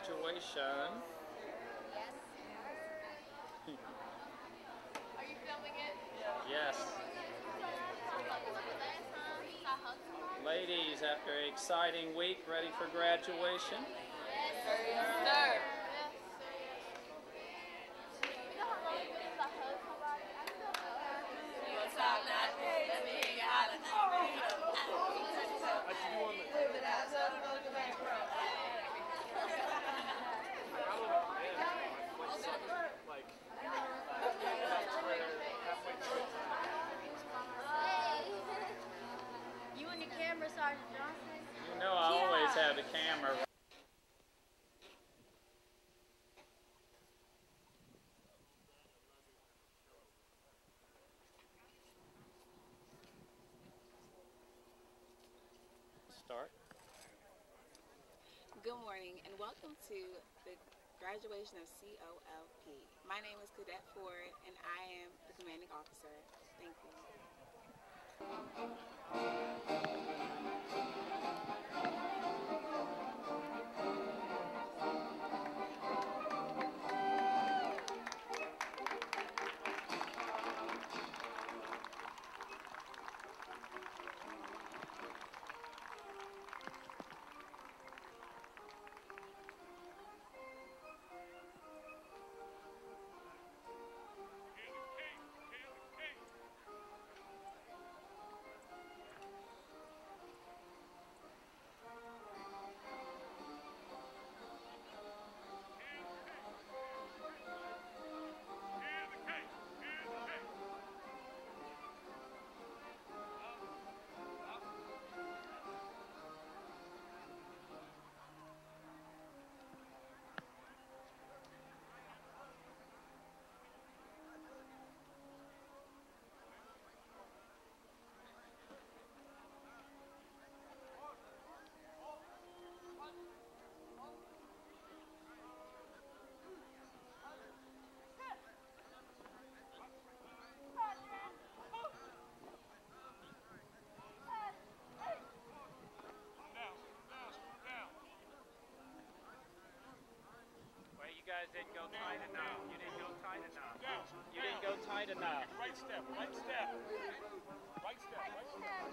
graduation. Are you filming it? Yes. Ladies, after an exciting week, ready for graduation? Yes, sir. You and the camera, Sergeant Johnson? You know I always have the camera. Start. Good morning and welcome to the graduation of COLP. My name is Cadet Ford and I am the commanding officer. Thank you. You guys didn't go tight enough. You didn't go tight enough. You didn't go tight enough. Right step, right step. Right step, right step.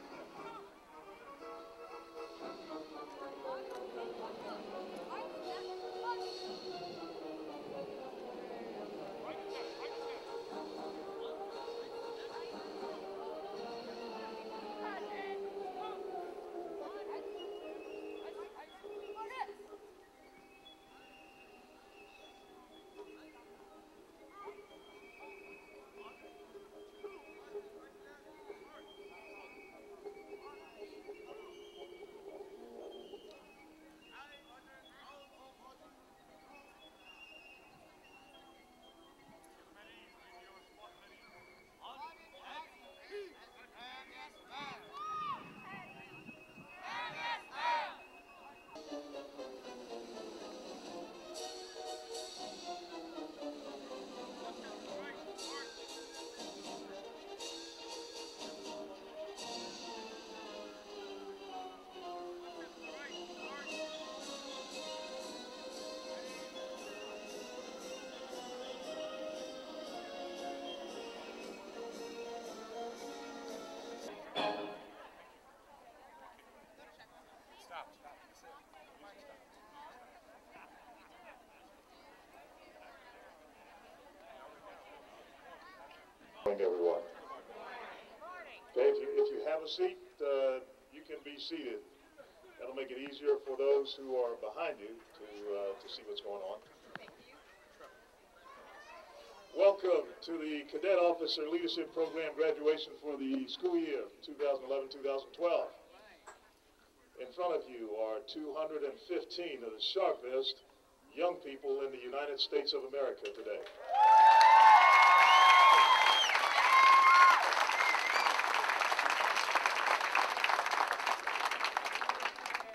Everyone. Okay, if you have a seat, you can be seated. That'll make it easier for those who are behind you to see what's going on. Welcome to the Cadet Officer Leadership Program graduation for the school year 2011-2012. In front of you are 215 of the sharpest young people in the United States of America today.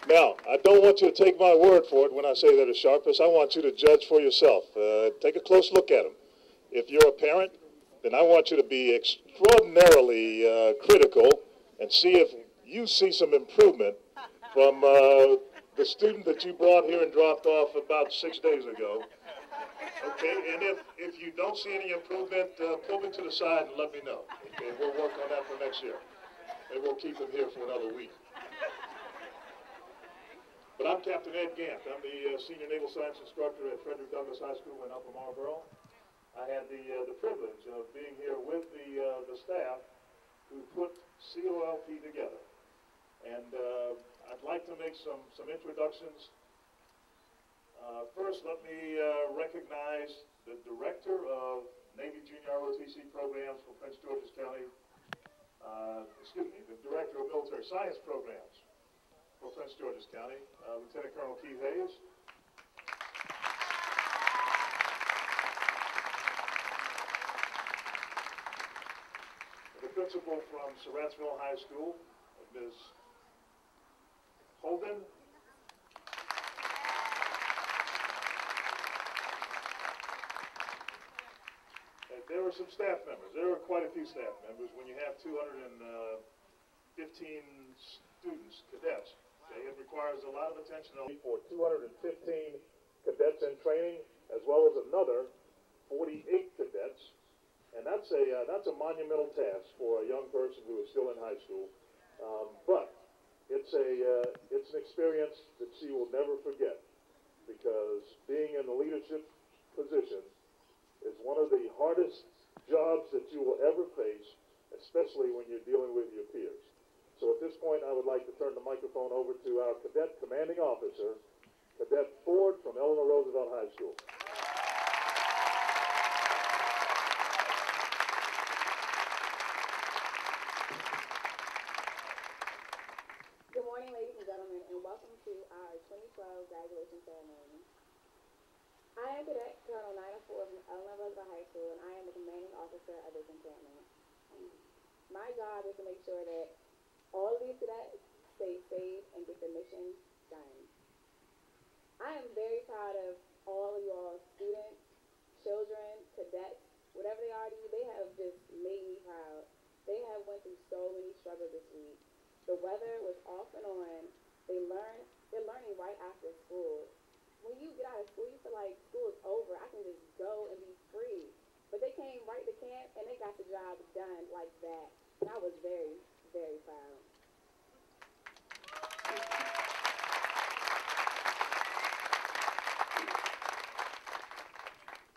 Now, I don't want you to take my word for it when I say they're the sharpest. I want you to judge for yourself. Take a close look at them. If you're a parent, then I want you to be extraordinarily critical and see if you see some improvement from the student that you brought here and dropped off about 6 days ago. Okay, and if you don't see any improvement, pull me to the side and let me know. Okay, we'll work on that for next year. And we'll keep him here for another week. But I'm Captain Ed Gant. I'm the Senior Naval Science Instructor at Frederick Douglass High School in Upper Marlboro. I had the privilege of being here with the staff who put COLP together. And I'd like to make some introductions. First, let me recognize the Director of Navy Junior ROTC Programs for Prince George's County, the Director of Military Science Programs for Prince George's County, Lieutenant Colonel Keith Hayes. The principal from Surrattsville High School, Ms. Holden. There were some staff members. There were quite a few staff members. When you have 215 students, cadets, okay, it requires a lot of attention for 215 cadets in training, as well as another 48 cadets. And that's a monumental task for a young person who is still in high school. But it's an experience that she will never forget, because being in the leadership position is one of the hardest jobs that you will ever face, especially when you're dealing with your peers. So at this point, I would like to turn the microphone over to our Cadet Commanding Officer, Cadet Ford from Eleanor Roosevelt High School. Good morning, ladies and gentlemen, and welcome to our 2012 graduation ceremony. I am Cadet Colonel 904 from Eleanor Roosevelt High School, and I am the commanding officer of this encampment. My job is to make sure that all of these cadets stay safe and get the mission done. I am very proud of all of you all, students, children, cadets, whatever they are to you. They have just made me proud. They have went through so many struggles this week. The weather was off and on. They're learning right after school. When you get out of school, you feel like school is over. I can just go and be free. But they came right to camp, and they got the job done like that. And I was very, very proud.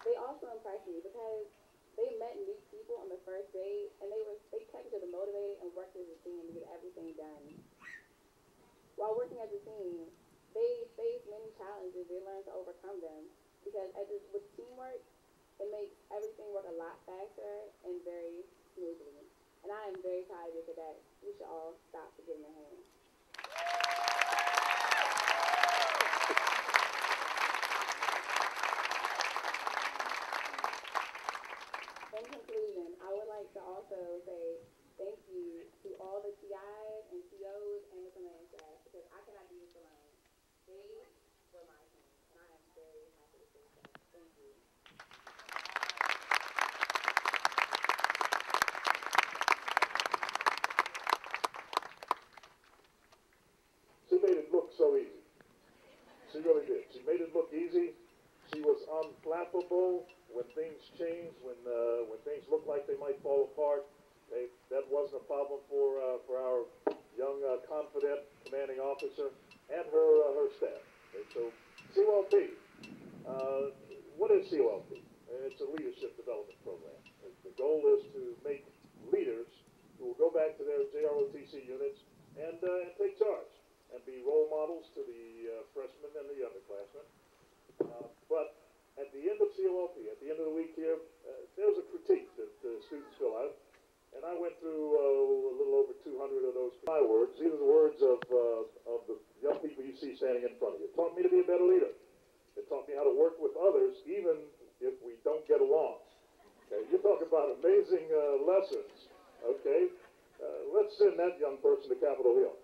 They also impressed me because they met new people on the first day, and they kept each other motivated and worked as a team to get everything done. While working as a team, they face many challenges. They learn to overcome them, because with teamwork, it makes everything work a lot faster and very smoothly. And I am very proud of you for that. You should all stop for giving a hand. In conclusion, I would like to also say thank you to all the TIs and TOs and the command staff, because I cannot do this alone. They were my team, and I am very happy to say that. Thank you. She made it look so easy. She really did. She made it look easy. She was unflappable when things changed, when things looked like they might fall apart. That wasn't a problem for our young, confident commanding officer and her staff. Okay, so COLP, what is COLP? It's a leadership development program. The goal is to make leaders who will go back to their JROTC units and take charge and be role models to the freshmen and the underclassmen. But at the end of COLP, at the end of the week here, there's a critique that the students fill out. And I went through a little over 200 of those. My words, these are the words of the young people you see standing in front of you. It taught me to be a better leader. It taught me how to work with others, even if we don't get along. Okay, you talk about amazing lessons. Okay, let's send that young person to Capitol Hill.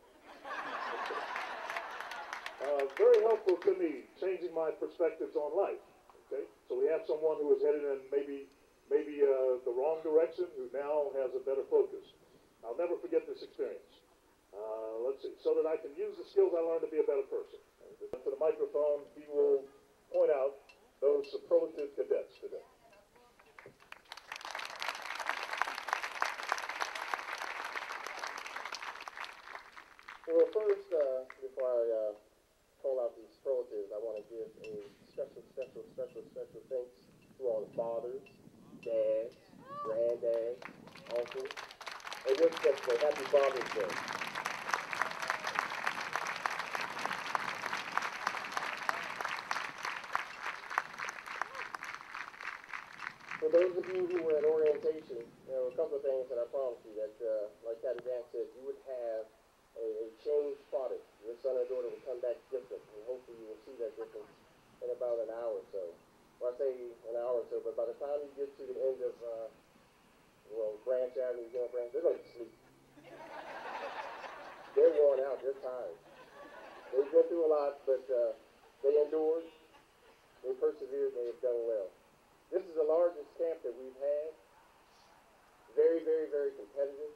Very helpful to me, changing my perspectives on life. Okay, so we have someone who is headed in maybe the wrong direction, who now has a better focus. I'll never forget this experience. Let's see, so that I can use the skills I learned to be a better person. down, he will point out those superlative cadets today. Well, first, before I call out these superlatives, I want to give a special thanks to all the fathers, dads, granddads, uncles, and your special happy Father's Day. For those of you who were at orientation, a couple of things that I promised you that, like Captain Dan said, you would have a changed product. Your son or daughter will come back different, and hopefully you will see that difference in about an hour or so. Well, I say an hour or so, but by the time you get to the end of, Branch Avenue, Branch, they're going to sleep. They're worn out. They're tired. They've been through a lot, but they endured. They persevered. They have done well. This is the largest camp that we've had. Very, very, very competitive.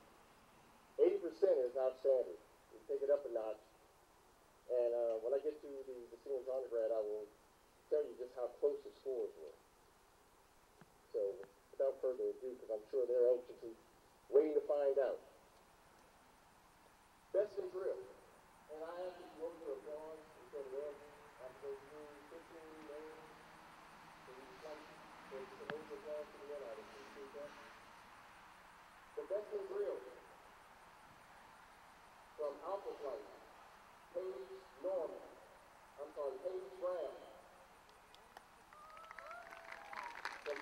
80% is outstanding. We take it up a notch. And when I get to the seniors undergrad, I will tell you just how close the scores were. So without further ado, because I'm sure they're anxiously waiting to find out. Best in drill. And I ask you to go to applause and say well after those 15 minutes. So you can hold your applause to the end. I appreciate that. The best in drill. From Alpha Flight, Paige Brown. From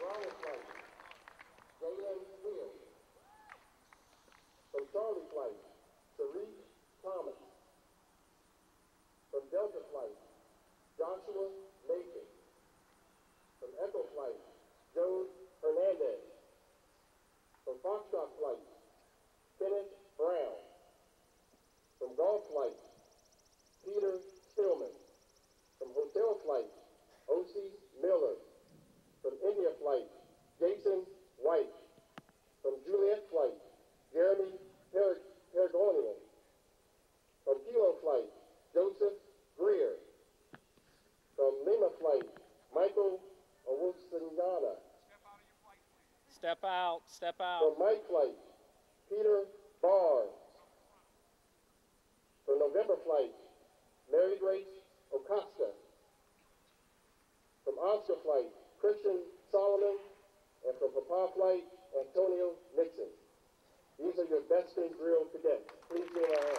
Bravo Flight, J.N. Hill. From Charlie Flight, Tariq Thomas. From Delta Flight, Joshua Macon. From Echo Flight, Joe Hernandez. From Foxtrot Flight, Kenneth Brown. From Golf Flight, Peter Stillman. From Hotel Flight, O.C. Miller. From India Flight, Jason White. From Juliet Flight, Jeremy Pergonian. From Kilo Flight, Joseph Greer. From Lima Flight, Michael Owusinyana. Step out, step out. From Mike Flight, Peter Barnes. From November Flight, Mary Grace Acosta. From Oscar Flight, Christian Solomon. And from Papa Flight, Antonio Nixon. These are your best in drill cadets. Please give a hand.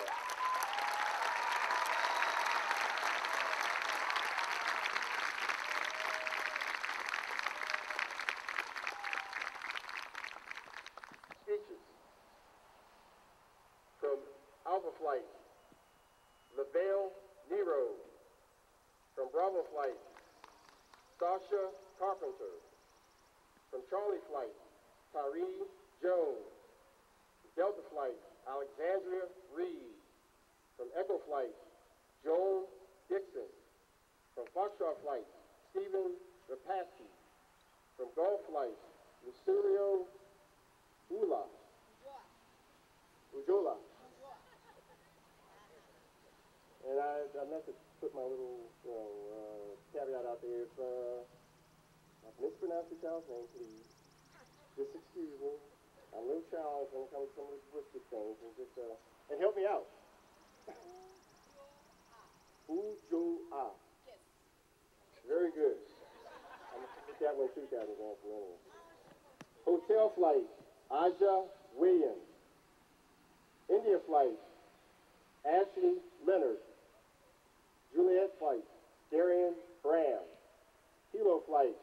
Speeches. From Alpha Flight, LaVale Nero. From Bravo Flight, Sasha Carpenter. From Charlie Flight, Tyree Jones. Delta Flight, Alexandria Reed. From Echo Flight, Joel Dixon. From Foxtrot Flight, Stephen Rapatsky. From Golf Flight, Lucirio Ujola. And I meant to put my little caveat out there. If I mispronounce your child's name, please just excuse me. I'm a little challenged when it comes to some of these brisket things, and just and help me out. Ujola. Yes. Very good. I'm gonna get that one too, Captain Anthony. Hotel Flight, Aja Williams. India Flight, Ashley Leonard. Juliet Flight, Darian Brown. Kilo Flight,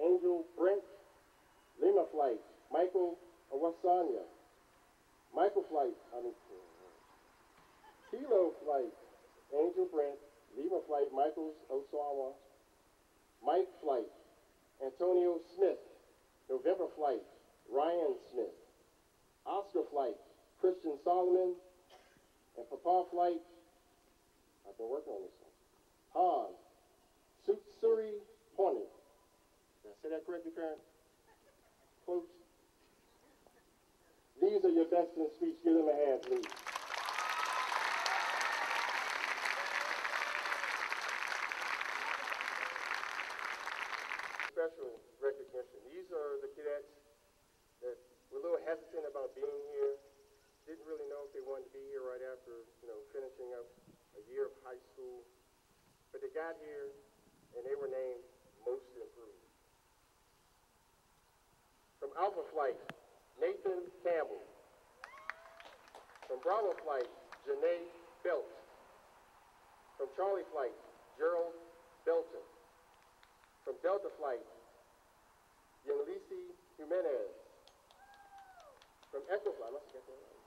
Angel Brent. Lima Flight, Michael Awasanya. Kilo Flight, Angel Brent. Lima Flight, Michael Osawa. Mike Flight, Antonio Smith. November Flight, Ryan Smith. Oscar Flight, Christian Solomon. And Papa Flight, I've been working on this one. Han Sutsuri Pony. Did I say that correctly, Karen? Close. These are your best in speech. Give them a hand, please. year of high school, but they got here and they were named Most Improved. From Alpha Flight, Nathan Campbell. From Bravo Flight, Janae Belt. From Charlie Flight, Gerald Belton. From Delta Flight, Yanlisi Jimenez. From Echo Flight, I must have got that right.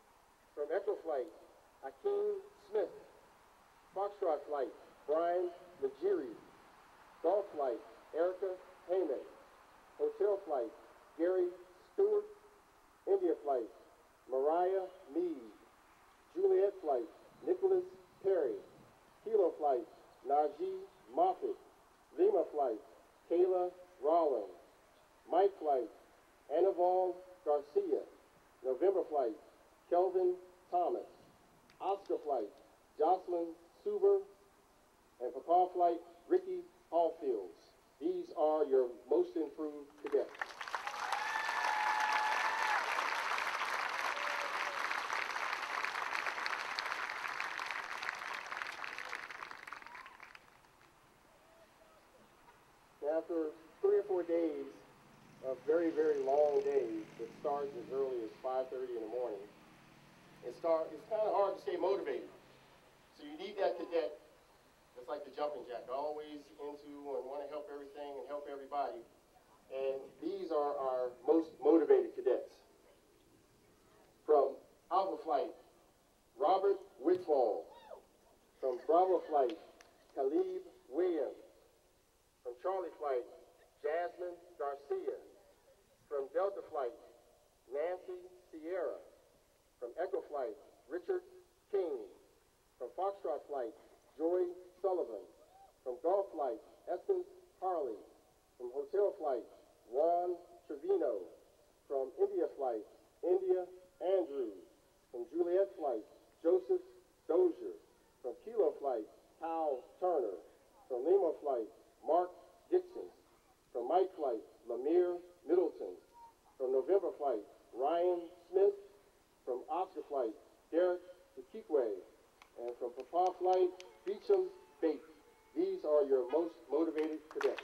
From Echo Flight, Akeem Smith. Foxtrot Flight, Brian Majiri. Golf Flight, Erica Heyman. Hotel Flight, Gary Stewart. India Flight, Mariah Mead. Juliet Flight, Nicholas Perry. Kilo Flight, Najee Moffitt. Lima Flight, Kayla Rollins. Mike Flight, Anaval Garcia. November Flight, Kelvin Thomas. Oscar Flight, Jocelyn Suber. And Papa Flight, Ricky Hallfields. These are your most improved cadets. After 3 or 4 days of very, very long days that start as early as 5:30 in the morning, it's kind of hard to stay motivated. So you need that cadet that's like the jumping jack, always into and want to help everything and help everybody. And these are our most motivated cadets. From Alpha Flight, Robert Whitfall. From Bravo Flight, Khalib Williams. From Charlie Flight, Jasmine Garcia. From Delta Flight, Nancy Sierra. From Echo Flight, Richard King. From Foxtrot Flight, Joy Sullivan. From Golf Flight, Essence Harley. From Hotel Flight, Juan Trevino. From India Flight, India Andrews. From Juliet Flight, Joseph Dozier. From Kilo Flight, Hal Turner. From Lima Flight, Mark Dixon. From Mike Flight, Lemire Middleton. From November Flight, Ryan Smith. From Oscar Flight, Derek Tukikwe. And from Papa Flight, Beecham Bates. These are your most motivated cadets.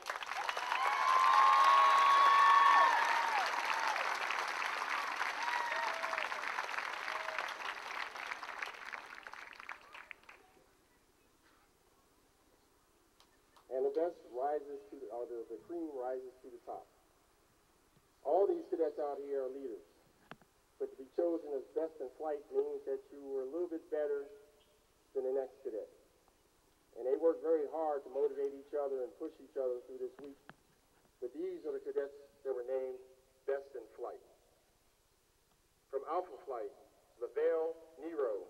And the best rises to the cream rises to the top. All these cadets out here are leaders. But to be chosen as best in flight means that you were a little bit better than the next cadet. And they work very hard to motivate each other and push each other through this week. But these are the cadets that were named best in flight. From Alpha Flight, Lavelle Nero.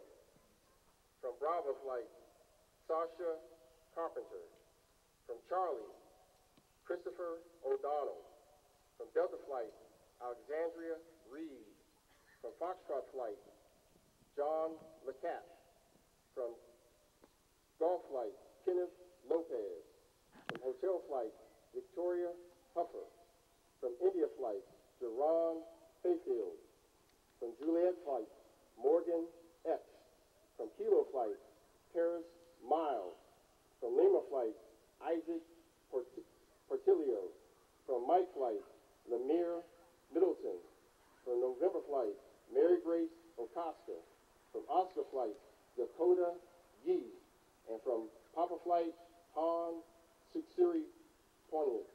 From Bravo Flight, Sasha Carpenter. From Charlie, Christopher O'Donnell. From Delta Flight, Alexandria Reed. From Foxtrot Flight, John LeCat. From Golf Flight, Kenneth Lopez. From Hotel Flight, Victoria Huffer. From India Flight, Jerron Fayfield. From Juliet Flight, Morgan X. From Kilo Flight, Paris Miles. From Lima Flight, Isaac Portillo. From Mike Flight, Lemire Middleton. From November Flight, Mary Grace Acosta. From Oscar Flight, Dakota Yee. And from Papa Flight, Han Suksiri Poignant.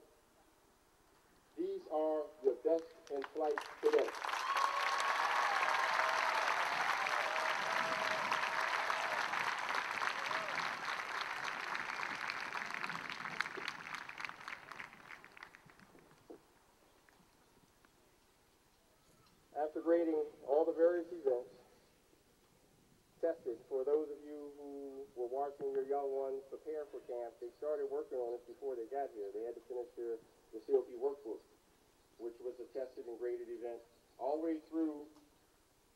These are your best in flight cadets. After grading all the various events, tested, for those of you who were watching your young ones prepare for camp, they started working on it before they got here. They had to finish the COP workbook, which was a tested and graded event. All the way through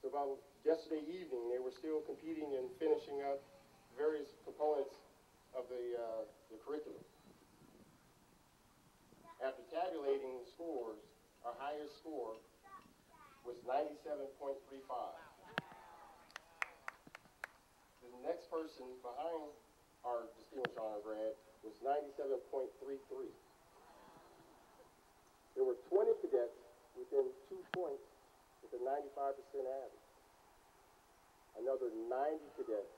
to about yesterday evening, they were still competing and finishing up various components of the curriculum. After tabulating the scores, our highest score was 97.35. The next person behind our distinguished honor grad, was 97.33. There were 20 cadets within 2 points with a 95% average. Another 90 cadets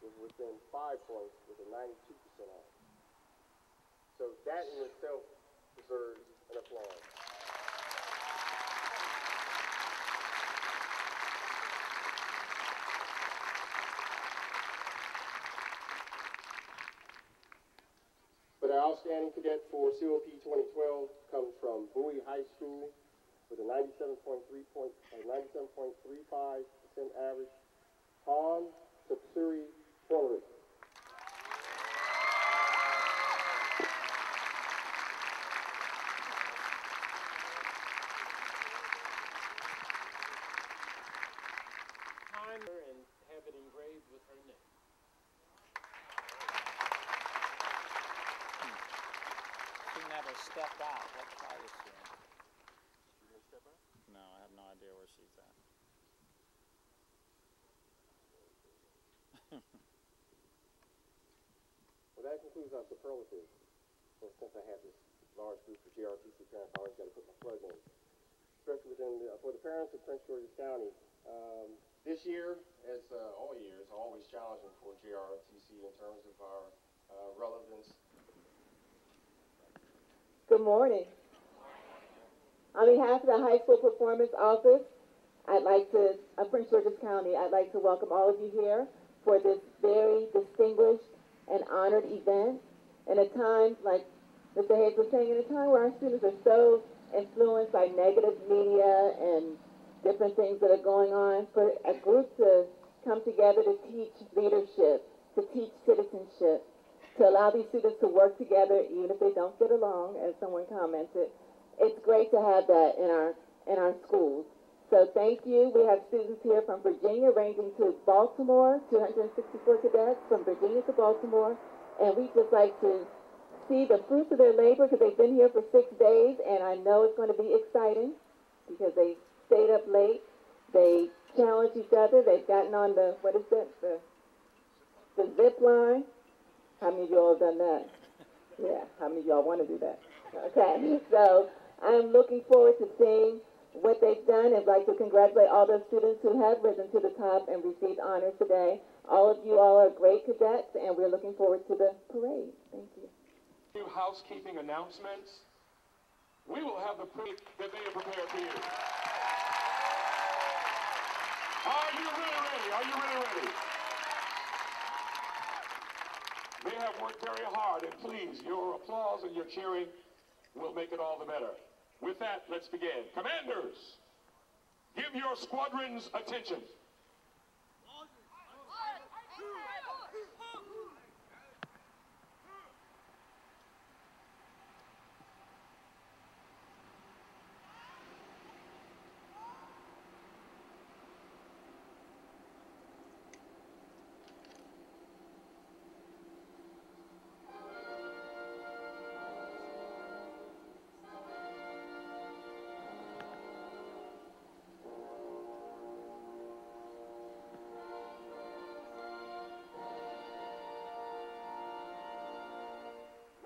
was within 5 points with a 92% average. So that in itself deserves an applause. But our outstanding cadet for COP 2012 comes from Bowie High School with a 97.35% average. Han Sapsuri Torres. And have it engraved with her name. She never stepped out. What flight is she in? She didn't step out? No, I have no idea where she's at. Well, that concludes our superlatives. So since I have this large group of GRTC parents, I always got to put my plug in. Especially for the parents of Prince George's County. This year, as all years, are always challenging for JROTC in terms of our relevance. Good morning. On behalf of the High School Performance Office, of Prince George's County, I'd like to welcome all of you here for this very distinguished and honored event in a time, like Mr. Hayes was saying, in a time where our students are so influenced by negative media and different things that are going on, for a group to come together to teach leadership, to teach citizenship, to allow these students to work together even if they don't get along, as someone commented. It's great to have that in our schools. So thank you. We have students here from Virginia ranging to Baltimore, 264 cadets from Virginia to Baltimore, and we just like to see the fruits of their labor because they've been here for 6 days, and I know it's going to be exciting because they stayed up late, they challenged each other, they've gotten on the, what is that, the zip line. How many of y'all have done that? Yeah, how many of y'all want to do that? Okay, so I'm looking forward to seeing what they've done. I'd like to congratulate all those students who have risen to the top and received honors today. All of you all are great cadets, and we're looking forward to the parade. Thank you. Few housekeeping announcements. We will have the parade that they have prepared for you. Are you really ready? Are you really ready? They have worked very hard, and please, your applause and your cheering will make it all the better. With that, let's begin. Commanders, give your squadrons attention.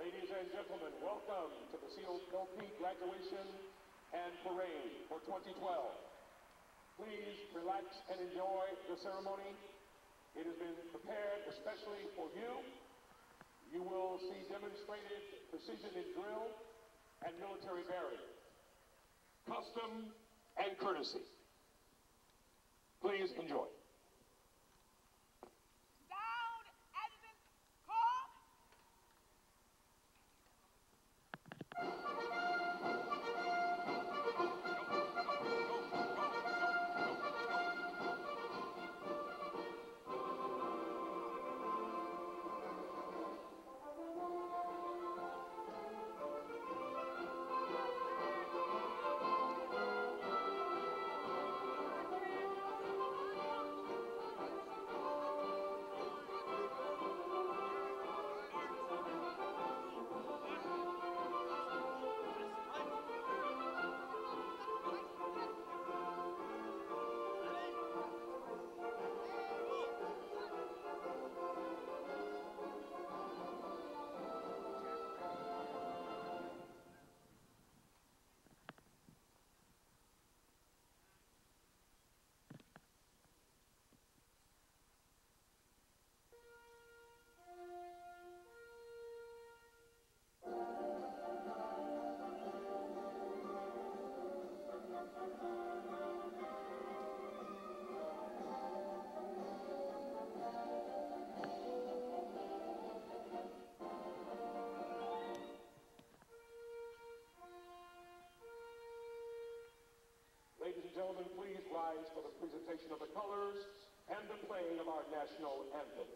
Ladies and gentlemen, welcome to the COLP graduation and parade for 2012. Please relax and enjoy the ceremony. It has been prepared especially for you. You will see demonstrated precision in drill and military bearing, custom and courtesy. Please enjoy. gentlemen, please rise for the presentation of the colors and the playing of our national anthem.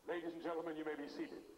Ladies and gentlemen, you may be seated.